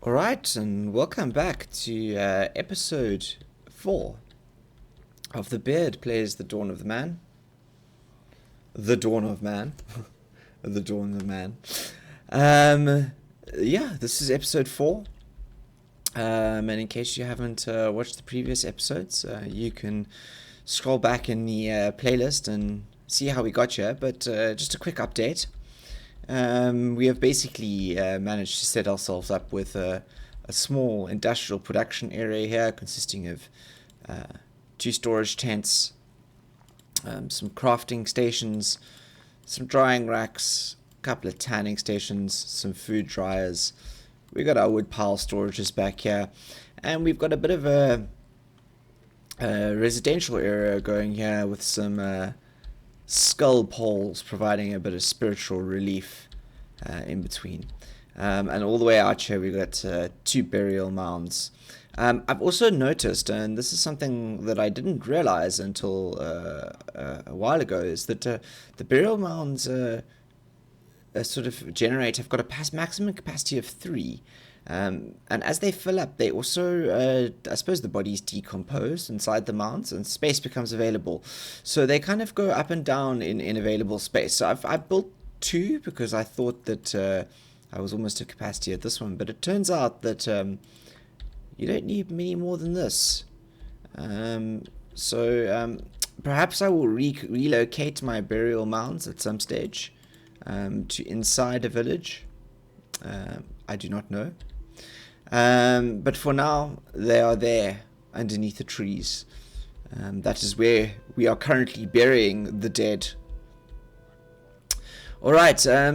Alright, and welcome back to episode 4 of The Beard Plays The Dawn of the Man. The Dawn of Man. The Dawn of the Man. This is episode 4. And in case you haven't watched the previous episodes, you can scroll back in the playlist and see how we got here. But just a quick update. We have basically managed to set ourselves up with a small industrial production area here consisting of 2 storage tents, some crafting stations, some drying racks, a couple of tanning stations, some food dryers. We got our wood pile storages back here, and we've got a bit of a residential area going here with some skull poles providing a bit of spiritual relief in between. And all the way out here we've got 2 burial mounds. I've also noticed, and this is something that I didn't realize until a while ago, is that the burial mounds have got a maximum capacity of 3. And as they fill up, they also, I suppose the bodies decompose inside the mounds and space becomes available. So they kind of go up and down in available space. So I've built 2 because I thought that I was almost at capacity at this one. But it turns out that you don't need many more than this. Perhaps I will relocate my burial mounds at some stage to inside a village. I do not know. But for now, they are there underneath the trees. That is where we are currently burying the dead. Alright, I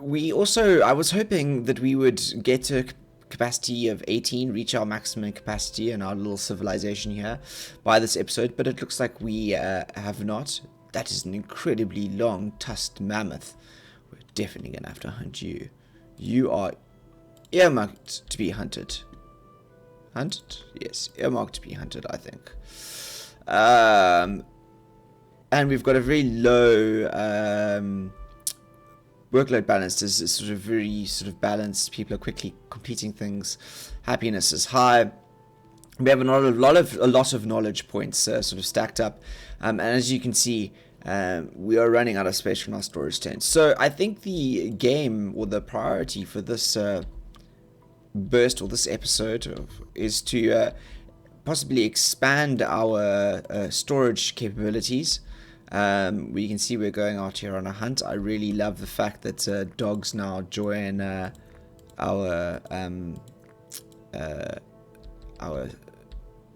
was hoping that we would get to a capacity of 18, reach our maximum capacity in our little civilization here by this episode, but it looks like we have not. That is an incredibly long tusked mammoth. We're definitely going to have to hunt you. You are earmarked to be hunted. Hunted? Yes, earmarked to be hunted, I think. And we've got a very low workload balance. Is sort of very balanced. People are quickly completing things. Happiness is high. We have a lot of knowledge points sort of stacked up, and as you can see, we are running out of space from our storage tents. So I think the game, or the priority for this burst or this episode is to possibly expand our storage capabilities. We can see we're going out here on a hunt. I really love the fact that dogs now join our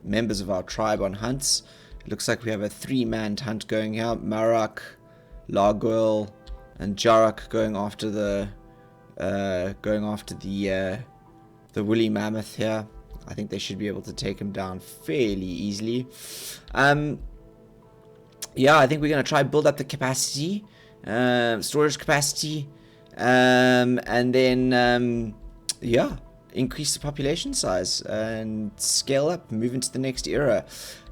members of our tribe on hunts. It looks like we have a 3-man hunt going here. Marak, Largoil, and Jarak going after the woolly mammoth here. I think they should be able to take him down fairly easily. I think we're going to try and build up the capacity, storage capacity, and then increase the population size and scale up, move into the next era.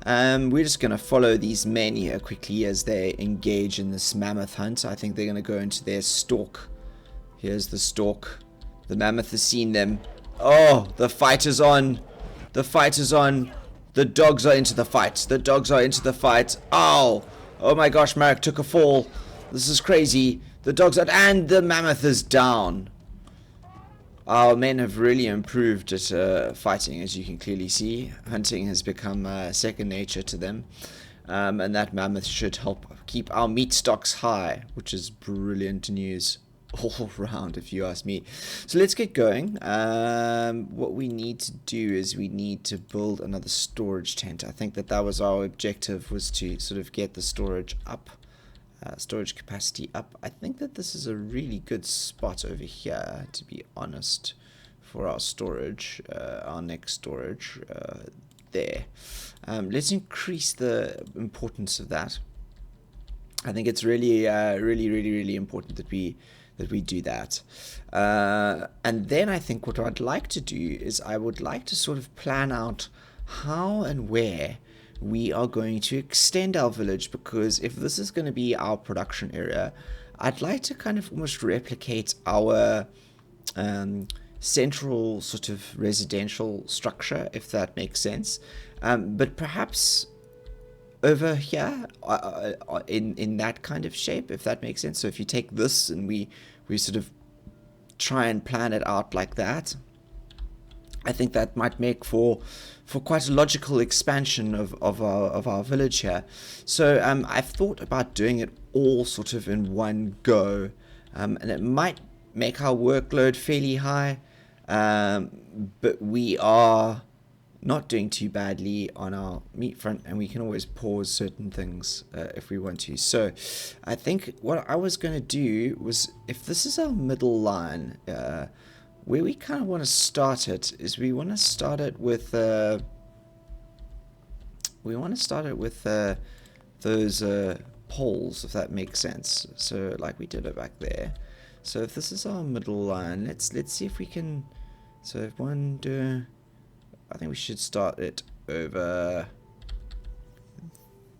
We're just going to follow these men here quickly as they engage in this mammoth hunt. I think they're going to go into their stalk. Here's the stalk. The mammoth has seen them. Oh, the fight is on. The fight is on. The dogs are into the fight. The dogs are into the fight. Oh! Oh my gosh, Marek took a fall. This is crazy. The dogs are... And the mammoth is down. Our men have really improved at fighting, as you can clearly see. Hunting has become second nature to them. And that mammoth should help keep our meat stocks high, which is brilliant news all round, if you ask me. So let's get going. What we need to do is we need to build another storage tent. I think that was our objective, was to sort of get the storage up, storage capacity up. I think that this is a really good spot over here, to be honest, for our storage, our next storage there. Let's increase the importance of that. I think it's really important that we do that. And then I think what I'd like to do is I would like to sort of plan out how and where we are going to extend our village, because if this is going to be our production area, I'd like to kind of almost replicate our central sort of residential structure, if that makes sense. But perhaps over here in that kind of shape, if that makes sense. So if you take this and we sort of try and plan it out like that, I think that might make for quite a logical expansion of our village here. So I've thought about doing it all sort of in one go, and it might make our workload fairly high, but we are not doing too badly on our meat front, and we can always pause certain things if we want to. So I think what I was going to do was, if this is our middle line, where we kind of want to start it is we want to start it with those poles, if that makes sense. So like we did it back there. So if this is our middle line, let's see if we can. So if one do, I think we should start it over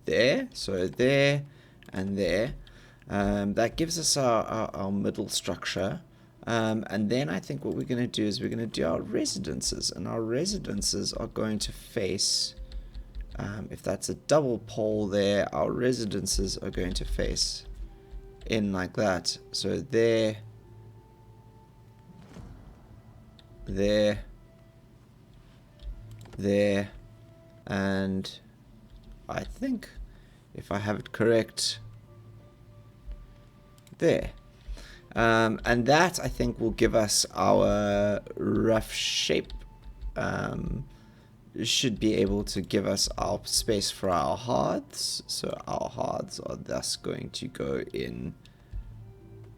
there. So there and there. That gives us our middle structure. And then I think what we're going to do is we're going to do our residences. And our residences are going to face, if that's a double pole there, our residences are going to face in like that. So there, there, there, and I think if I have it correct, there. And that, I think, will give us our rough shape. Should be able to give us our space for our hearths. So our hearths are thus going to go in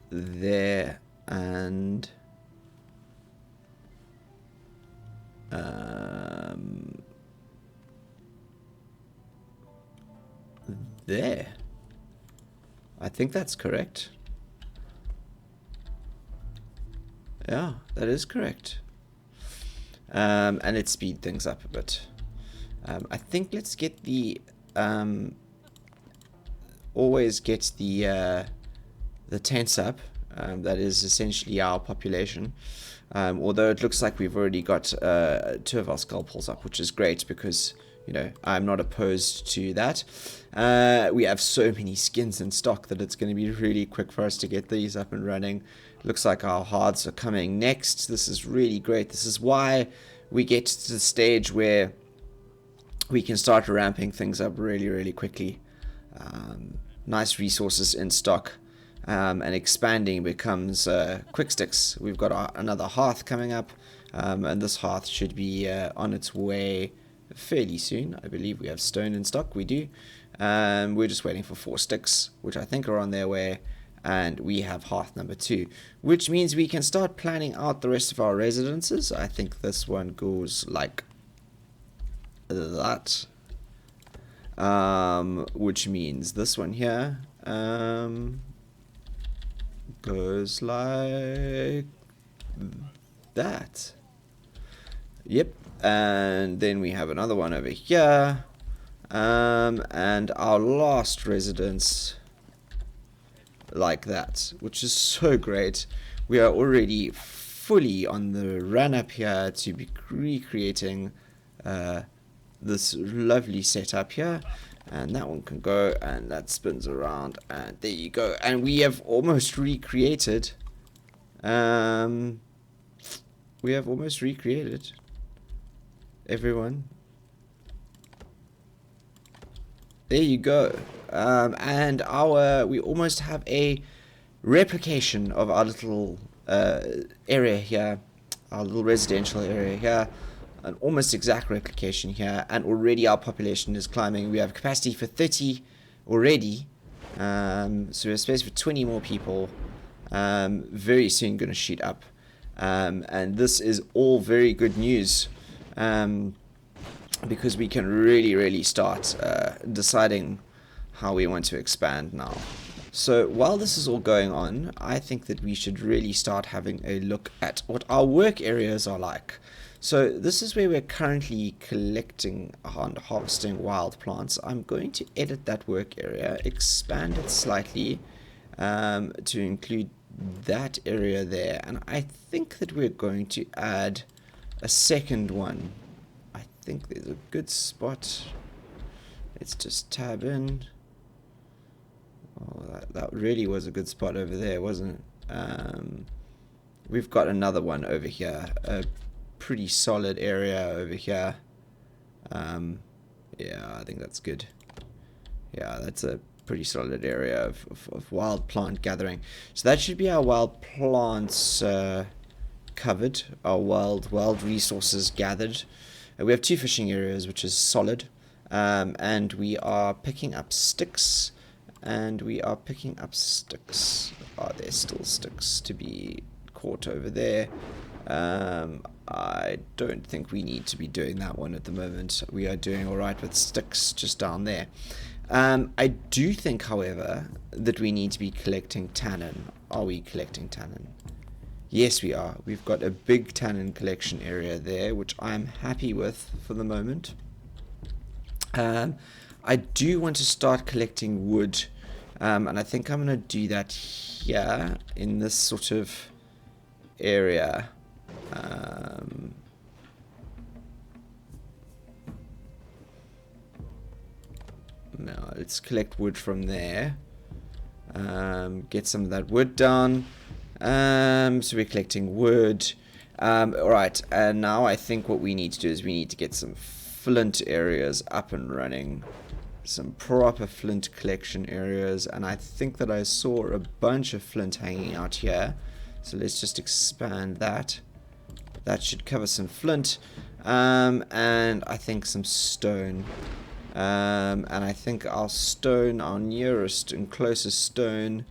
there and there. I think that's correct. Yeah, that is correct. And let's speed things up a bit. I think let's get the always get the tents up. That is essentially our population. Although it looks like we've already got 2 of our skull poles up, which is great because, you know, I'm not opposed to that. We have so many skins in stock that it's going to be really quick for us to get these up and running. Looks like our hearths are coming next. This is really great. This is why we get to the stage where we can start ramping things up really, really quickly. Nice resources in stock. And expanding becomes quick sticks. We've got another hearth coming up, and this hearth should be on its way fairly soon. I believe we have stone in stock. We do. We're just waiting for 4 sticks, which I think are on their way, and we have hearth number 2, which means we can start planning out the rest of our residences. I think this one goes like that, which means this one here goes like that. Yep. And then we have another one over here, and our last residence like that, which is so great. We are already fully on the run up here to be recreating this lovely setup here. And that one can go, and that spins around, and there you go. And we have almost recreated. Everyone. There you go. And we almost have a replication of our little area here, our little residential area here. An almost exact replication here, and already our population is climbing. We have capacity for 30 already, so we have space for 20 more people. Very soon going to shoot up, and this is all very good news, because we can really start deciding how we want to expand now. So while this is all going on, I think that we should really start having a look at what our work areas are like. So this is where we're currently collecting and harvesting wild plants. I'm going to edit that work area, expand it slightly to include that area there, and I think that we're going to add a second one. I think there's a good spot. Let's just tab in. Oh, that really was a good spot over there, wasn't it? We've got another one over here, a pretty solid area over here. Yeah, I think that's good. Yeah, that's a pretty solid area of wild plant gathering. So that should be our wild plants covered, our wild resources gathered. We have 2 fishing areas, which is solid. And we are picking up sticks. And we are picking up sticks. Are there still sticks to be caught over there? I don't think we need to be doing that one at the moment. We are doing alright with sticks just down there. I do think, however, that we need to be collecting tannin. Are we collecting tannin? Yes, we are. We've got a big tannin collection area there, which I'm happy with for the moment. I do want to start collecting wood, and I think I'm going to do that here in this sort of area. Now let's collect wood from there. Get some of that wood down. So we're collecting wood. Alright, and now I think what we need to do is we need to get some flint areas up and running. Some proper flint collection areas, and I think that I saw a bunch of flint hanging out here. So let's just expand that. That should cover some flint, and I think some stone. And I think our stone, our nearest and closest stone,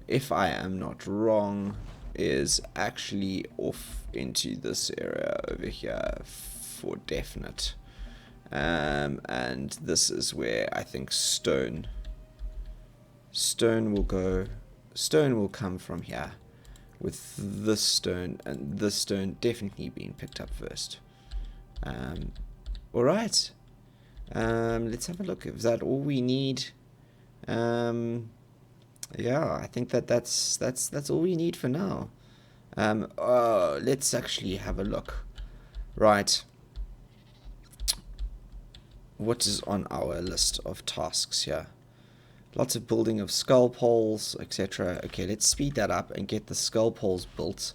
if I am not wrong, is actually off into this area over here for definite. And this is where I think stone will go. Stone will come from here, with this stone and this stone definitely being picked up first. Alright. Let's have a look. Is that all we need? Yeah, I think that's all we need for now. Let's actually have a look. Right. What is on our list of tasks here? Lots of building of skull poles, etc. Okay, let's speed that up and get the skull poles built.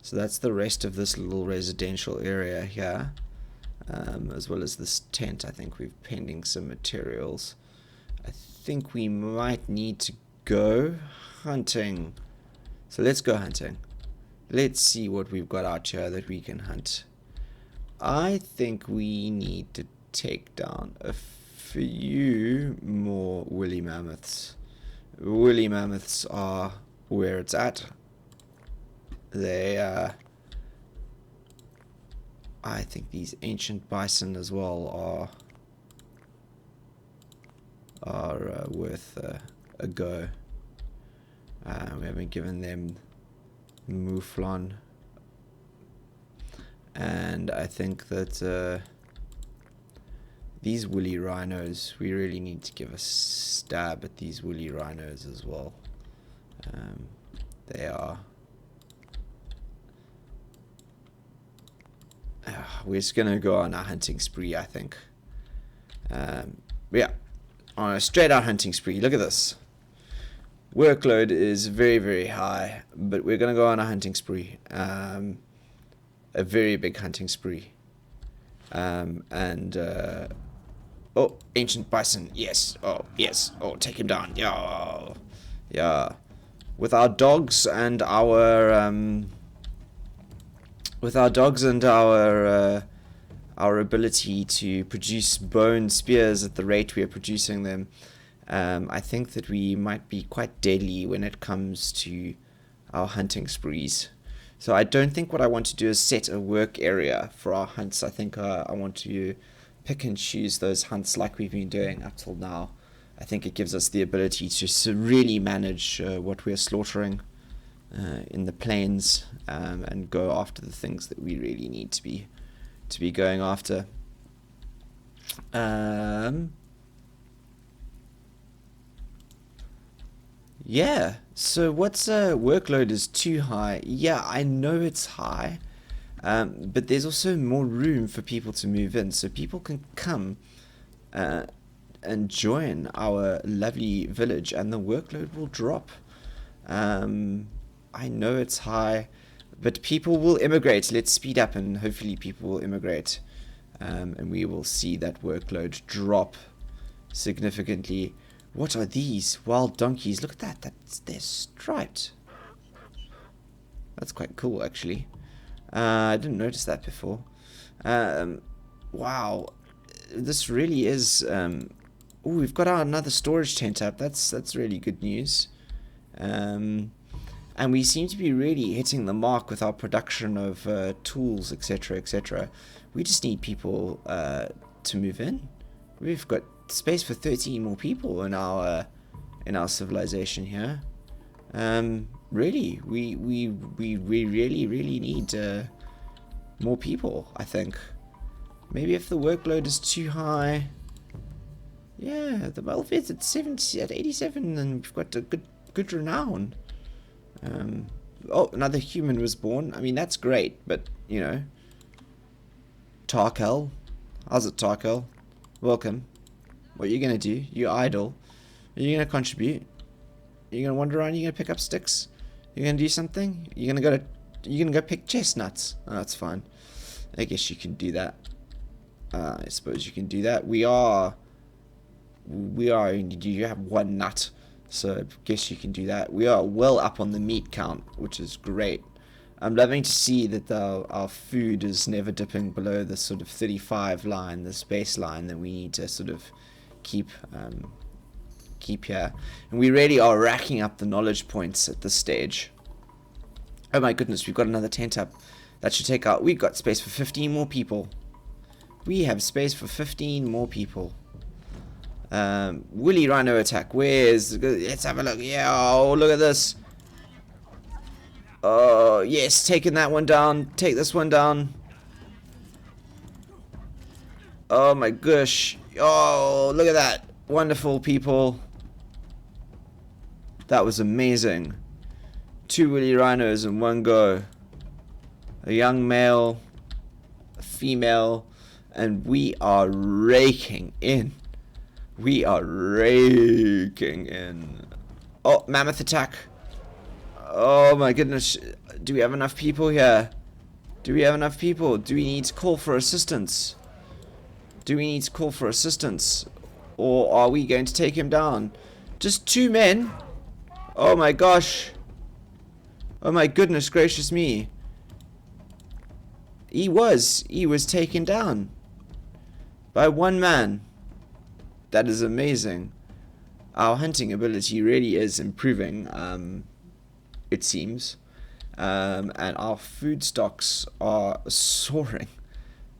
So that's the rest of this little residential area here. As well as this tent. I think we've pending some materials. I think we might need to go hunting. So let's go hunting. Let's see what we've got out here that we can hunt. I think we need to take down a few more woolly mammoths. Woolly mammoths are where it's at. They I think these ancient bison as well are worth a go. We haven't given them mouflon, and I think that these woolly rhinos, we really need to give a stab at these woolly rhinos as well. They are. We're just gonna go on a hunting spree, I think. Yeah, on a straight out hunting spree. Look at this. Workload is very, very high, but we're gonna go on a hunting spree. A very big hunting spree. Oh, ancient bison. Yes. Oh, yes. Oh, take him down. Yeah. Yeah. With our dogs and our our ability to produce bone spears at the rate we are producing them, I think that we might be quite deadly when it comes to our hunting sprees. So I don't think what I want to do is set a work area for our hunts. I think I want to pick and choose those hunts like we've been doing up till now. I think it gives us the ability to really manage what we're slaughtering in the plains, and go after the things that we really need to be going after. Yeah, so what's workload is too high. Yeah, I know it's high, but there's also more room for people to move in, so people can come uh, and join our lovely village, and the workload will drop. I know it's high, but people will immigrate. Let's speed up, and hopefully people will immigrate, and we will see that workload drop significantly. What are these? Wild donkeys. Look at that. They're striped. That's quite cool, actually. I didn't notice that before. Wow. This really is... Ooh, we've got our another storage tent up. That's really good news. And we seem to be really hitting the mark with our production of tools, etc., etc. We just need people to move in. We've got space for 13 more people in our civilization here. Really, we really need more people, I think. Maybe if the workload is too high. Yeah, the welfare's at 87, and we've got a good renown. Oh, another human was born. I mean, that's great, but you know, Tarkel, how's it, Tarkel? Welcome. What are you gonna do? You idle. Are you gonna contribute? Are you gonna wander around? Are you gonna pick up sticks? You're gonna do something? You're gonna go pick chestnuts. Oh, that's fine. I guess you can do that. I suppose you can do that. We are. You have one nut, so I guess you can do that. We are well up on the meat count, which is great. I'm loving to see that our food is never dipping below the sort of 35 line, this baseline that we need to sort of keep here. And we really are racking up the knowledge points at this stage. Oh my goodness, we've got another tent up. That should take out... We've got space for 15 more people. We have space for 15 more people. Woolly Rhino Attack. Let's have a look. Yeah, oh, look at this. Oh, yes, taking that one down. Take this one down. Oh my gosh. Oh, look at that. Wonderful, people. That was amazing. 2 woolly rhinos in one go. A young male, a female, and we are raking in. We are raking in. Oh, Mammoth Attack. Oh my goodness. Do we have enough people here? Do we have enough people? Do we need to call for assistance? Do we need to call for assistance? Or are we going to take him down? Just 2 men? Oh my gosh. Oh my goodness gracious me. He was taken down by 1 man. That is amazing. Our hunting ability really is improving, it seems. And our food stocks are soaring.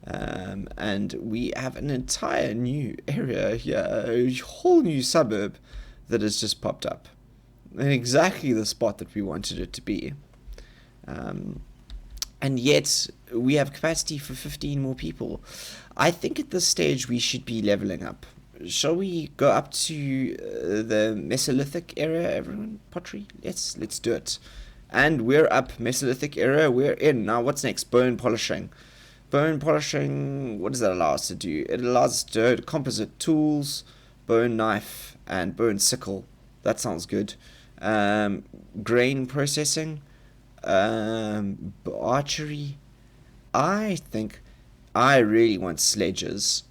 And we have an entire new area here, a whole new suburb that has just popped up. In exactly the spot that we wanted it to be. And yet, we have capacity for 15 more people. I think at this stage we should be leveling up. Shall we go up to the Mesolithic area, everyone? Pottery? Let's do it. And we're up. Mesolithic area, we're in. Now, what's next? Bone polishing. Bone polishing, what does that allow us to do? It allows us to composite tools, bone knife, and bone sickle. That sounds good. Grain processing, archery. I think I really want sledges.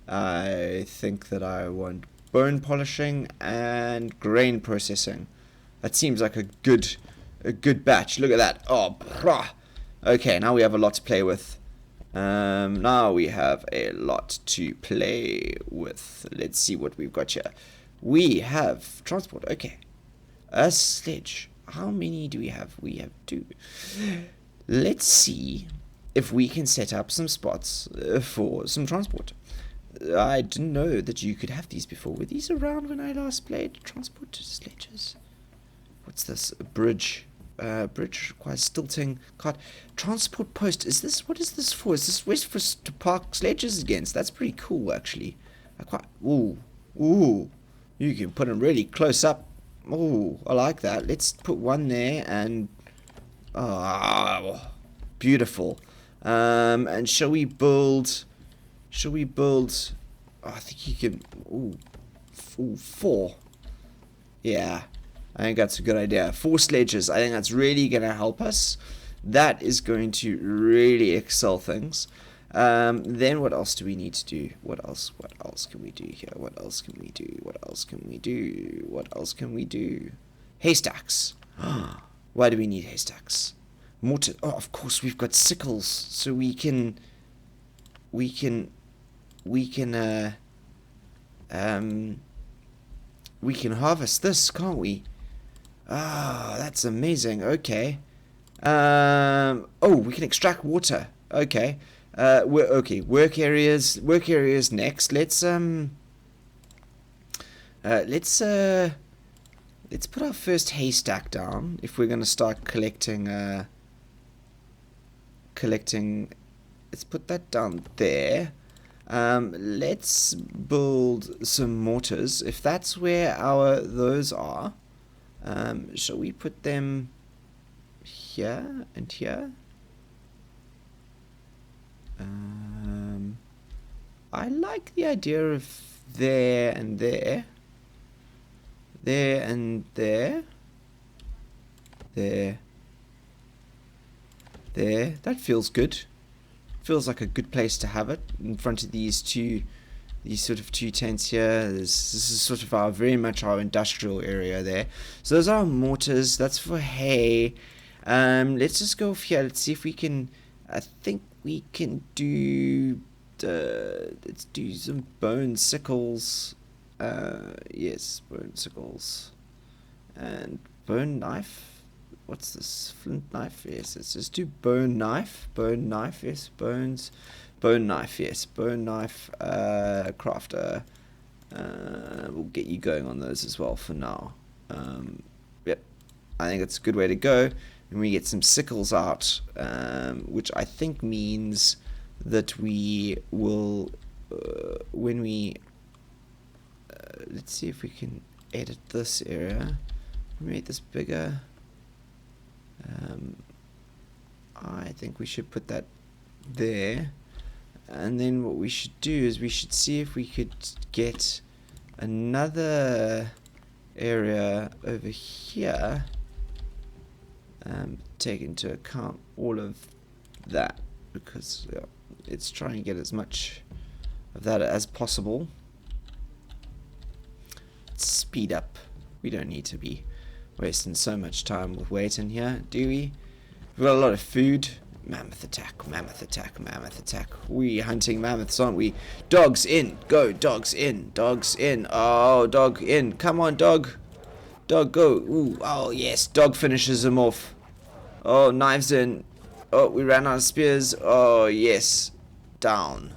I think that I want bone polishing and grain processing. That seems like a good batch. Look at that. Oh, brah. Okay, now we have a lot to play with. Now we have a lot to play with. Let's see what we've got here. We have transport. Okay. A sledge. How many do we have? We have 2. Let's see if we can set up some spots for some transport. I didn't know that you could have these before. Were these around when I last played? Transport sledges. What's this? A bridge. Bridge requires stilting. Cart. Transport post. What is this for? Is this for us to park sledges against? That's pretty cool, actually. Ooh. You can put them really close up. Oh, I like that. Let's put one there and... Oh, beautiful. And shall we build... Oh, I think you can... Ooh, 4. Yeah, I think that's a good idea. 4 sledges. I think that's really going to help us. That is going to really excel things. Then what else do we need to do? What else can we do here? What else can we do? Haystacks. Why do we need haystacks? Mortar. Oh, of course, we've got sickles, so we can harvest this, can't we? Ah, that's amazing. Okay. Oh, we can extract water. Okay. Work areas next. Let's put our first haystack down if we're going to start collecting let's put that down there. Let's build some mortars if that's where those are. Shall we put them here and here? I like the idea of there and there. There and there. There. There. That feels good. Feels like a good place to have it in front of these sort of two tents here. This is sort of very much our industrial area there. So those are our mortars. That's for hay. Let's just go off here. Let's see if we can. I think we can do. Let's do some bone sickles. Yes, bone sickles and bone knife. What's this? Flint knife? Yes, let's just do bone knife. Bone knife, yes. Bones. Bone knife, yes. Bone knife. Crafter. We'll get you going on those as well for now. Yep. I think it's a good way to go. And we get some sickles out, which I think means that we will, when we, let's see if we can edit this area. We made this bigger. I think we should put that there, and then what we should do is we should see if we could get another area over here, take into account all of that, because it's trying to get as much of that as possible. Speed up. We don't need to be wasting so much time with waiting here, do we? We've got a lot of food. Mammoth attack, mammoth attack, mammoth attack. We hunting mammoths, aren't we? Dogs in. Go, dogs in. Dogs in. Oh, dog in. Come on, dog. Dog, go. Ooh, oh, yes. Dog finishes them off. Oh, knives in. Oh, we ran out of spears. Oh, yes. Down.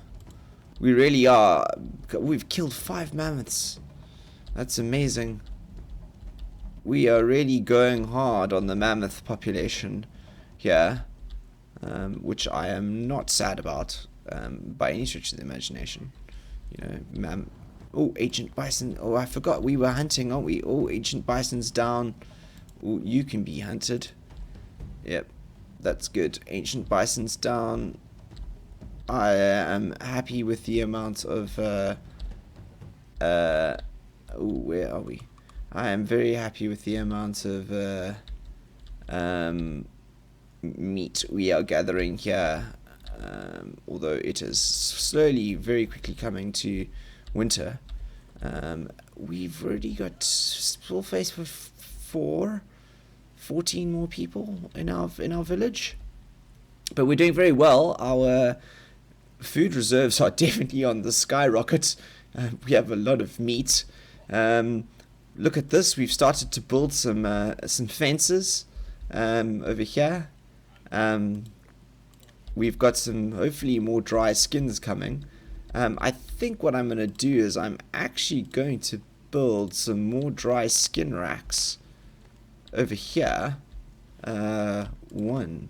We really are. We've killed 5 mammoths. That's amazing. We are really going hard on the mammoth population here, which I am not sad about by any stretch of the imagination. You know, oh, ancient bison. Oh, I forgot we were hunting, aren't we? Oh, ancient bison's down. Oh, you can be hunted. Yep, that's good. Ancient bison's down. I am happy with the amount of oh, where are we? I am very happy with the amount of meat we are gathering here, although it is slowly, very quickly coming to winter. We've already got full face for 14 more people in our village, but we're doing very well. Our food reserves are definitely on the skyrocket. We have a lot of meat. Look at this. We've started to build some fences over here. We've got some hopefully more dry skins coming. I think what I'm going to do is I'm actually going to build some more dry skin racks over here. 1,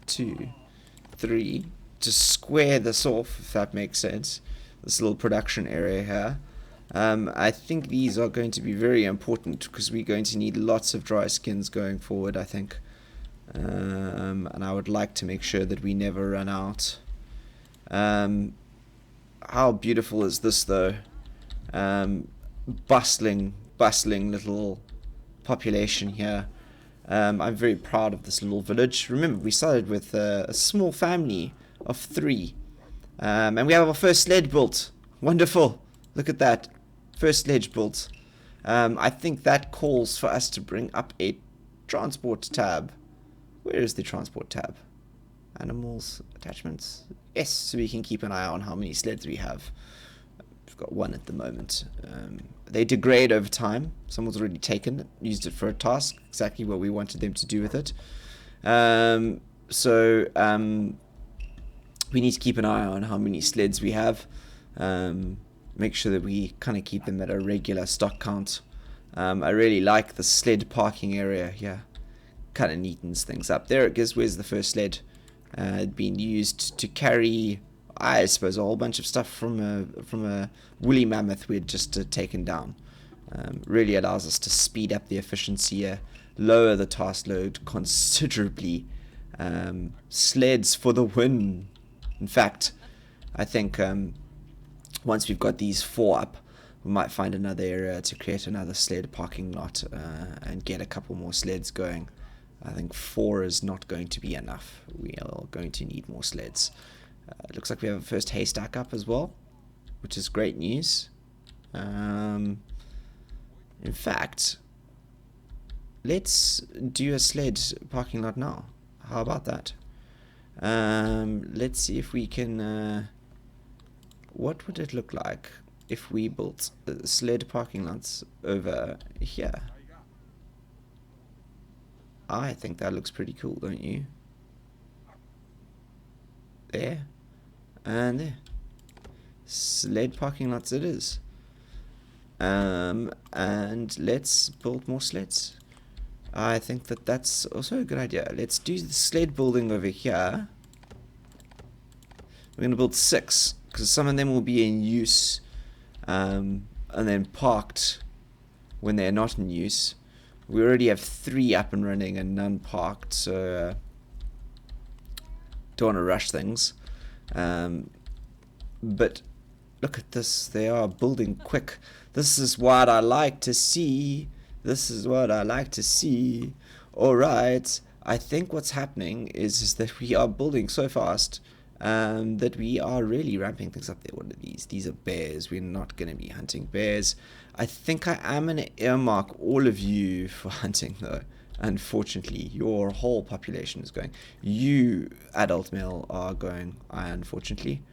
2, 3, to square this off, if that makes sense. This little production area here. I think these are going to be very important because we're going to need lots of dry skins going forward, I think. And I would like to make sure that we never run out. How beautiful is this, though? Bustling little population here. I'm very proud of this little village. Remember, we started with a small family of 3. And we have our first sled built. Wonderful. Look at that. First sledge built. I think that calls for us to bring up a transport tab. Where is the transport tab? Animals, attachments. Yes, so we can keep an eye on how many sleds we have. We've got 1 at the moment. They degrade over time. Someone's already taken it, used it for a task, exactly what we wanted them to do with it. We need to keep an eye on how many sleds we have. Make sure that we kind of keep them at a regular stock count. I really like the sled parking area here. Kind of neatens things up. There it goes. Where's the first sled? Being used to carry, I suppose, a whole bunch of stuff from a woolly mammoth we had just taken down. Really allows us to speed up the efficiency, lower the task load considerably. Sleds for the win. In fact, I think once we've got these 4 up, we might find another area to create another sled parking lot and get a couple more sleds going. I think 4 is not going to be enough. We are going to need more sleds. It looks like we have a first haystack up as well, which is great news. In fact, let's do a sled parking lot now. How about that? Let's see if we can... what would it look like if we built sled parking lots over here? I think that looks pretty cool, don't you? There. And there. Sled parking lots it is. And let's build more sleds. I think that that's also a good idea. Let's do the sled building over here. We're going to build 6, because some of them will be in use and then parked when they're not in use. We already have 3 up and running and none parked, so don't want to rush things. But look at this, they are building quick. This is what I like to see. This is what I like to see. Alright, I think what's happening is that we are building so fast that we are really ramping things up there. What are these? These are bears. We're not going to be hunting bears. I think I am going to earmark all of you for hunting, though. Unfortunately, your whole population is going. You, adult male, are going, unfortunately.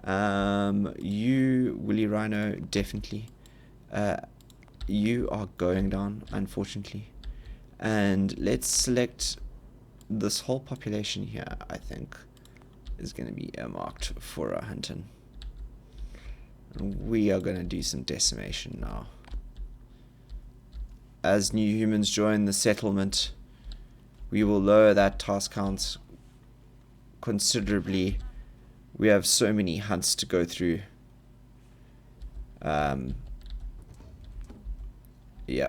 You, woolly rhino, definitely. You are going down, unfortunately. And let's select this whole population here, I think, is going to be earmarked for a hunting. And we are going to do some decimation now. As new humans join the settlement, we will lower that task count considerably. We have so many hunts to go through. Yeah.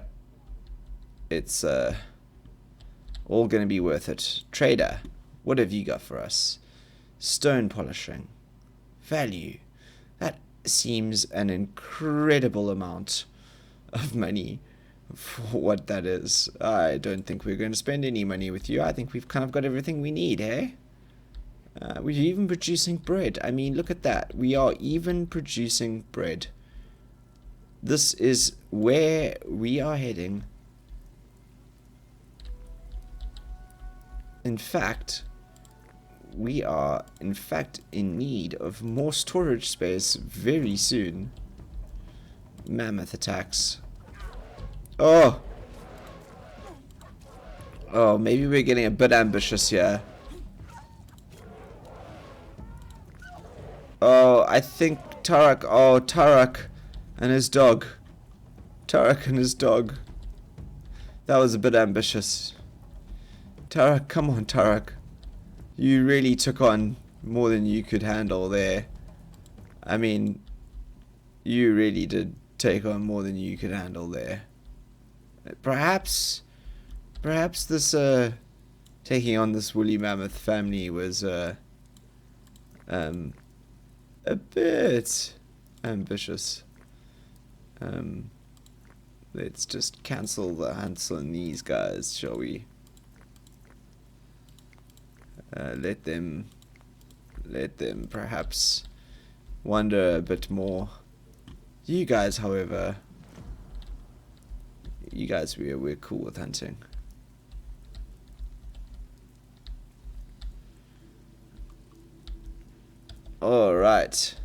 It's all going to be worth it. Trader, what have you got for us? Stone polishing. Value. That seems an incredible amount of money for what that is. I don't think we're going to spend any money with you. I think we've kind of got everything we need, eh? We're even producing bread. I mean, look at that. We are even producing bread. This is where we are heading. In fact, we are in need of more storage space very soon. Mammoth attacks. Oh, maybe we're getting a bit ambitious here. Oh, I think Tarak and his dog. Tarak and his dog. That was a bit ambitious. Tarak, come on, Tarak. You really took on more than you could handle there. I mean, you really did take on more than you could handle there. Perhaps this taking on this woolly mammoth family was a bit ambitious. Let's just cancel the hunts on these guys, shall we? Let them perhaps wander a bit more. You guys, however, we're cool with hunting. Alright.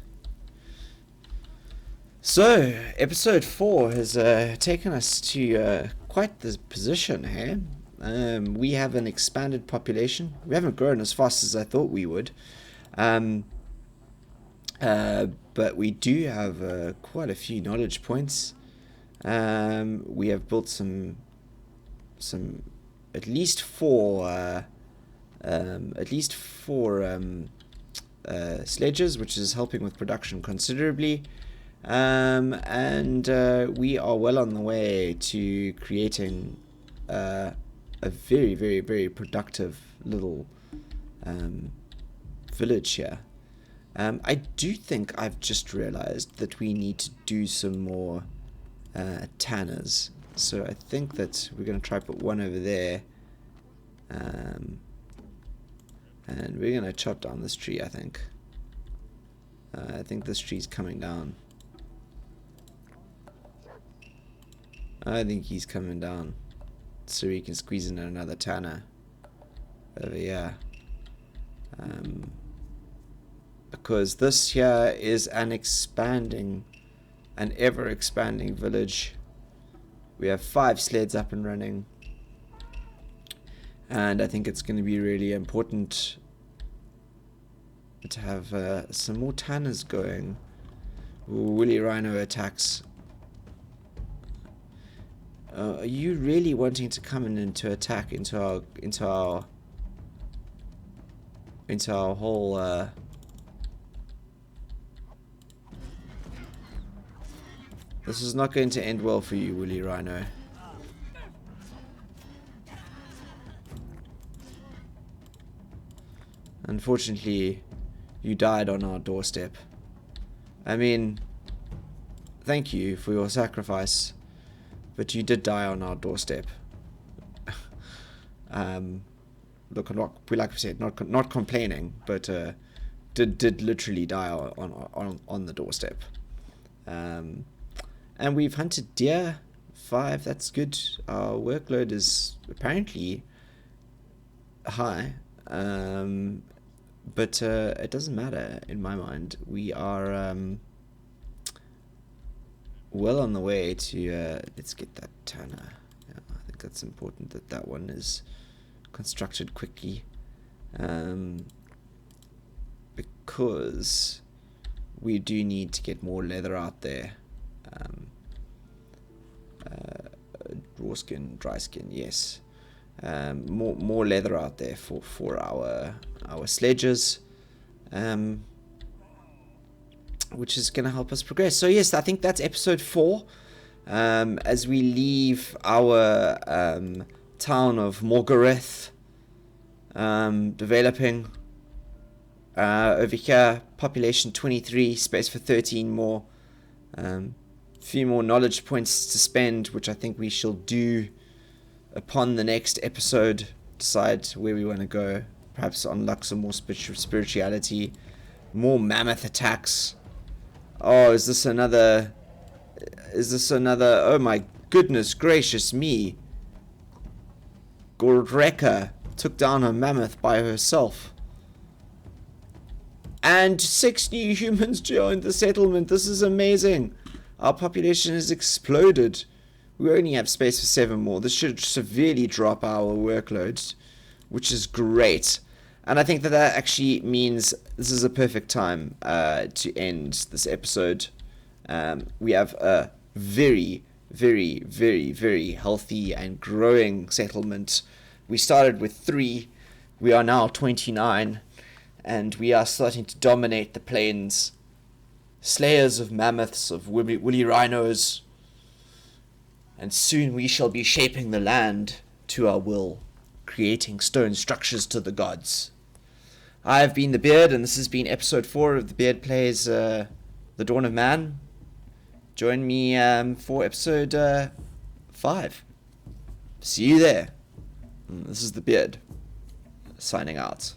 So, episode 4 has taken us to quite the position here. We have an expanded population. We haven't grown as fast as I thought we would. But we do have quite a few knowledge points. We have built some at least four sledges, which is helping with production considerably. And we are well on the way to creating a very, very, very productive little village here. I do think I've just realized that we need to do some more tanners. So I think that we're going to try put one over there. And we're going to chop down this tree, I think. I think this tree's coming down. I think he's coming down. So we can squeeze in another tanner over here. Because this here is an ever expanding village. We have 5 sleds up and running. And I think it's going to be really important to have some more tanners going. Woolly Rhino Attacks. Are you really wanting to come in and to attack into our whole This is not going to end well for you, Woolly Rhino. Unfortunately, you died on our doorstep. I mean, thank you for your sacrifice, but you did die on our doorstep. Look, like I said, not complaining, but did literally die on the doorstep. And we've hunted deer, 5. That's good. Our workload is apparently high, but it doesn't matter in my mind. We are well on the way to let's get that tanner. Yeah, I think that's important that one is constructed quickly, because we do need to get more leather out there. Raw skin, dry skin, yes. More leather out there for our sledges, which is going to help us progress. So yes, I think that's episode 4. As we leave our town of Morgreth, developing over here, population 23, space for 13 more. Few more knowledge points to spend, which I think we shall do upon the next episode. Decide where we want to go. Perhaps unlock some more spirituality, more mammoth attacks. Oh, is this another? Oh my goodness gracious me! Gordreka took down a mammoth by herself, and 6 new humans joined the settlement. This is amazing. Our population has exploded. We only have space for 7 more. This should severely drop our workload, which is great. And I think that actually means this is a perfect time to end this episode. We have a very, very, very, very healthy and growing settlement. We started with 3. We are now 29. And we are starting to dominate the plains. slayers of mammoths, of woolly rhinos, and soon we shall be shaping the land to our will, creating stone structures to the gods. I have been the Beard, and this has been episode 4 of The Beard Plays The Dawn of Man. Join me for episode 5. See you there. This is The Beard, signing out.